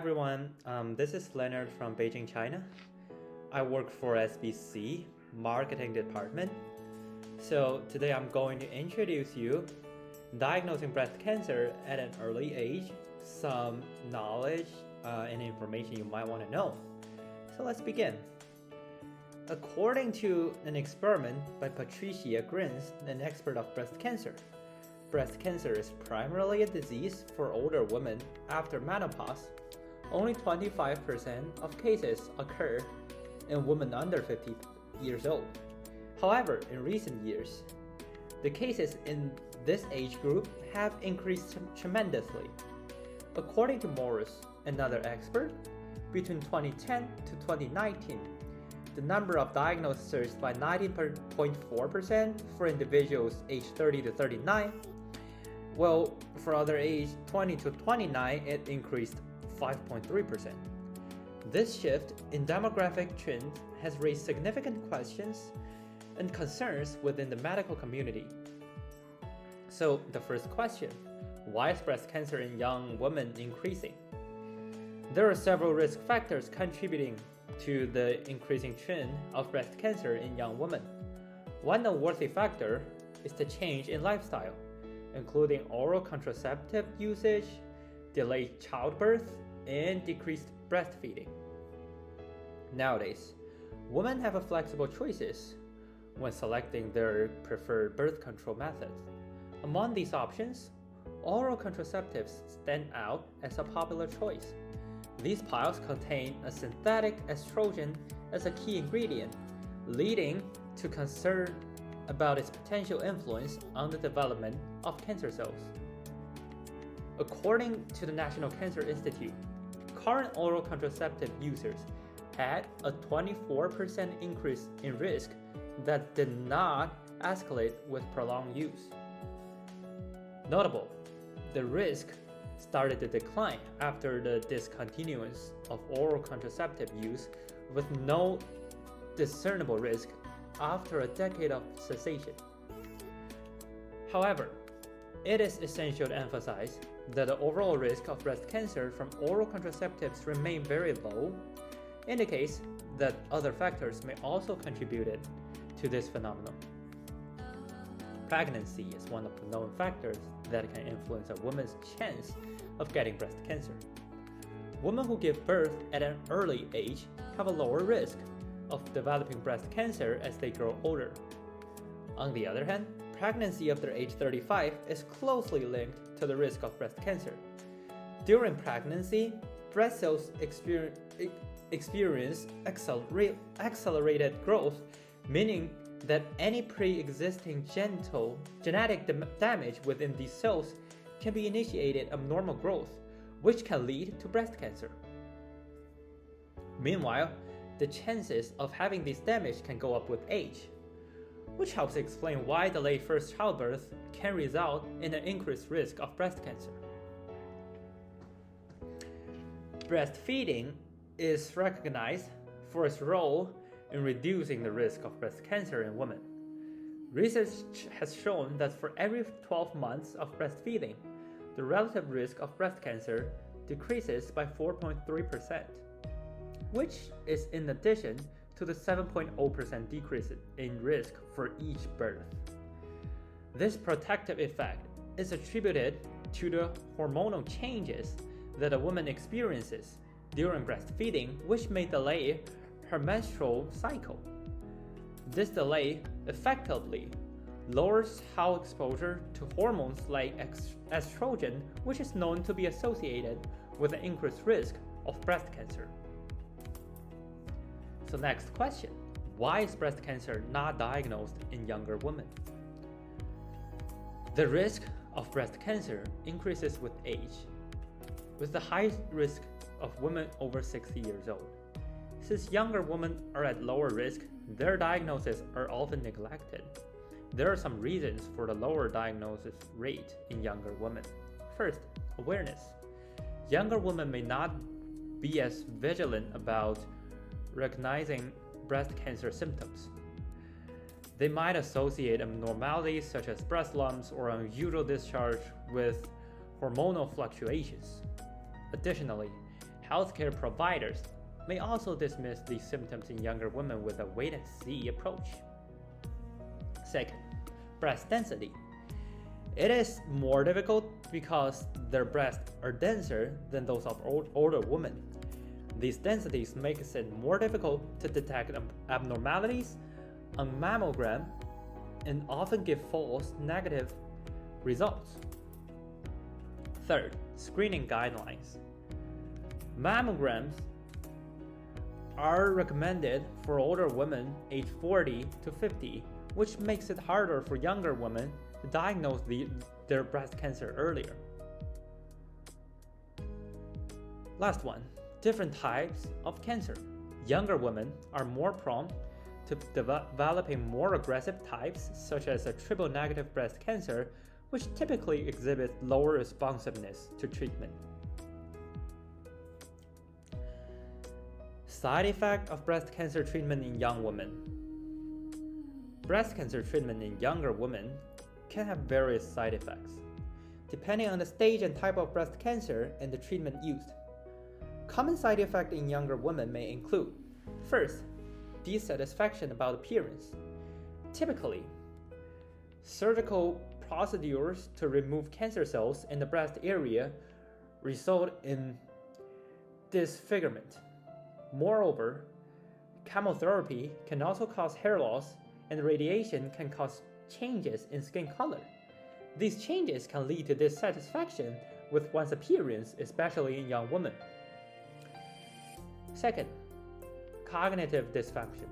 everyone, this is Leonard from Beijing, China. I work for SBC Marketing Department. So today I'm going to introduce you diagnosing breast cancer at an early age, some knowledge and information you might want to know. So let's begin. According to an experiment by Patricia Grins, an expert of breast cancer is primarily a disease for older women after menopause. Only 25% of cases occur in women under 50 years old. However, in recent years, the cases in this age group have increased tremendously. According to Morris, another expert, between 2010 to 2019, the number of diagnosed surged by 19.4% for individuals aged 30 to 39, while for other aged 20 to 29, it increased 5.3%. This shift in demographic trends has raised significant questions and concerns within the medical community. So the first question, why is breast cancer in young women increasing? There are several risk factors contributing to the increasing trend of breast cancer in young women. One noteworthy factor is the change in lifestyle, including oral contraceptive usage, delayed childbirth, and decreased breastfeeding. Nowadays, women have flexible choices when selecting their preferred birth control methods. Among these options, oral contraceptives stand out as a popular choice. These piles contain a synthetic estrogen as a key ingredient, leading to concern about its potential influence on the development of cancer cells. According to the National Cancer Institute, current oral contraceptive users had a 24% increase in risk that did not escalate with prolonged use. Notable, the risk started to decline after the discontinuance of oral contraceptive use with no discernible risk after a decade of cessation. However, it is essential to emphasize that the overall risk of breast cancer from oral contraceptives remain very low, indicates that other factors may also contribute to this phenomenon. Pregnancy is one of the known factors that can influence a woman's chance of getting breast cancer. Women who give birth at an early age have a lower risk of developing breast cancer as they grow older. On the other hand, pregnancy after age 35 is closely linked to the risk of breast cancer. During pregnancy, breast cells experience accelerated growth, meaning that any pre-existing genetic damage within these cells can be initiated abnormal growth, which can lead to breast cancer. Meanwhile, the chances of having this damage can go up with age, which helps explain why delayed first childbirth can result in an increased risk of breast cancer. Breastfeeding is recognized for its role in reducing the risk of breast cancer in women. Research has shown that for every 12 months of breastfeeding, the relative risk of breast cancer decreases by 4.3%, which is in addition to the 7.0% decrease in risk for each birth. This protective effect is attributed to the hormonal changes that a woman experiences during breastfeeding, which may delay her menstrual cycle. This delay effectively lowers how exposure to hormones like estrogen, which is known to be associated with an increased risk of breast cancer. So next question, why is breast cancer not diagnosed in younger women? The risk of breast cancer increases with age, with the highest risk of women over 60 years old. Since younger women are at lower risk, their diagnoses are often neglected. There are some reasons for the lower diagnosis rate in younger women. First, awareness. Younger women may not be as vigilant about recognizing breast cancer symptoms. They might associate abnormalities such as breast lumps or unusual discharge with hormonal fluctuations. Additionally, Healthcare providers may also dismiss these symptoms in younger women with a wait-and-see approach. Second, breast density. It is more difficult because their breasts are denser than those of older women. These densities make it more difficult to detect abnormalities on mammogram and often give false negative results. Third, screening guidelines. Mammograms are recommended for older women aged 40 to 50, which makes it harder for younger women to diagnose their breast cancer earlier. Last one, different types of cancer. Younger women are more prone to developing more aggressive types, such as a triple negative breast cancer, which typically exhibits lower responsiveness to treatment. Side effect of breast cancer treatment in young women. Breast cancer treatment in younger women can have various side effects, depending on the stage and type of breast cancer and the treatment used. Common side effects in younger women may include: first, dissatisfaction about appearance. Typically, surgical procedures to remove cancer cells in the breast area result in disfigurement. Moreover, chemotherapy can also cause hair loss, and radiation can cause changes in skin color. These changes can lead to dissatisfaction with one's appearance, especially in young women. Second, cognitive dysfunction.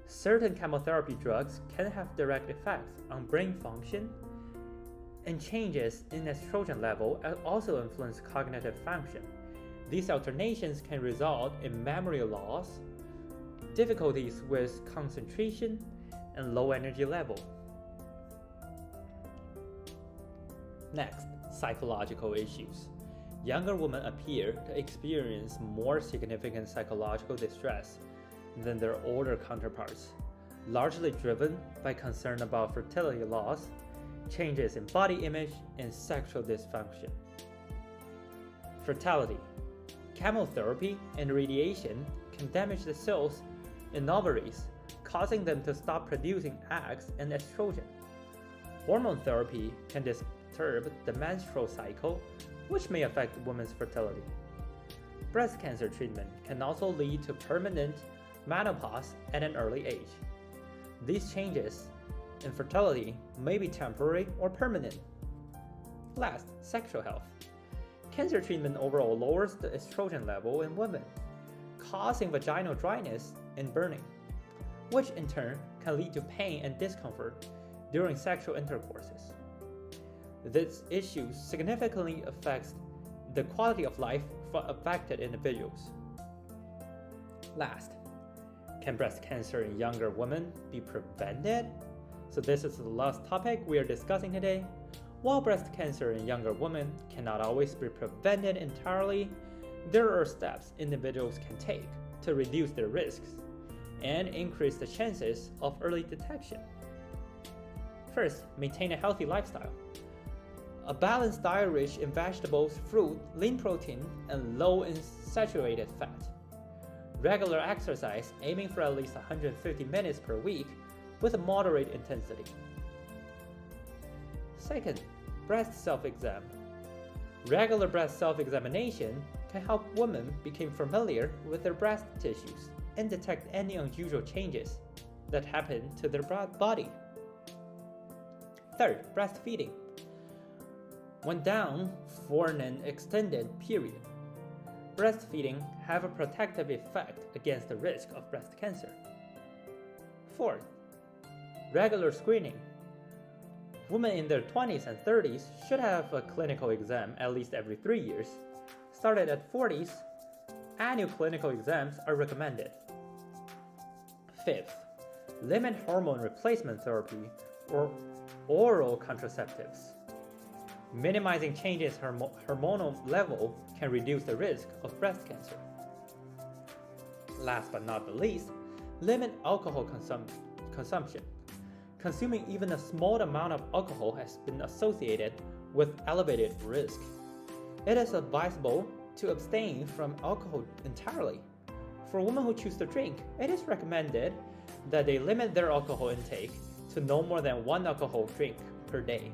Certain chemotherapy drugs can have direct effects on brain function, and changes in estrogen level also influence cognitive function. These alternations can result in memory loss, difficulties with concentration, and low energy level. Next, psychological issues. Younger women appear to experience more significant psychological distress than their older counterparts, largely driven by concern about fertility loss, changes in body image, and sexual dysfunction. Fertility. Chemotherapy and radiation can damage the cells in ovaries, causing them to stop producing eggs and estrogen. Hormone therapy can disturb the menstrual cycle, which may affect women's fertility. Breast cancer treatment can also lead to permanent menopause at an early age. These changes in fertility may be temporary or permanent. Last, sexual health. Cancer treatment overall lowers the estrogen level in women, causing vaginal dryness and burning, which in turn can lead to pain and discomfort during sexual intercourses. This issue significantly affects the quality of life for affected individuals. Last, can breast cancer in younger women be prevented? So this is the last topic we are discussing today. While breast cancer in younger women cannot always be prevented entirely, there are steps individuals can take to reduce their risks and increase the chances of early detection. First, maintain a healthy lifestyle. A balanced diet rich in vegetables, fruit, lean protein, and low in saturated fat. Regular exercise, aiming for at least 150 minutes per week with a moderate intensity. Second, breast self-exam. Regular breast self-examination can help women become familiar with their breast tissues and detect any unusual changes that happen to their body. Third, breastfeeding. When down for an extended period, breastfeeding have a protective effect against the risk of breast cancer. Fourth, regular screening. Women in their 20s and 30s should have a clinical exam at least every 3 years. Started at 40s, annual clinical exams are recommended. Fifth, limit hormone replacement therapy or oral contraceptives. Minimizing changes in hormonal level can reduce the risk of breast cancer. Last but not the least, limit alcohol consumption. Consuming even a small amount of alcohol has been associated with elevated risk. It is advisable to abstain from alcohol entirely. For women who choose to drink, it is recommended that they limit their alcohol intake to no more than 1 alcohol drink per day.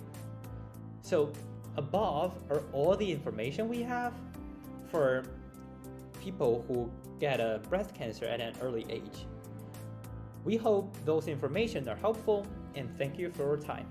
So above are all the information we have for people who get a breast cancer at an early age. We hope those information are helpful, and thank you for your time.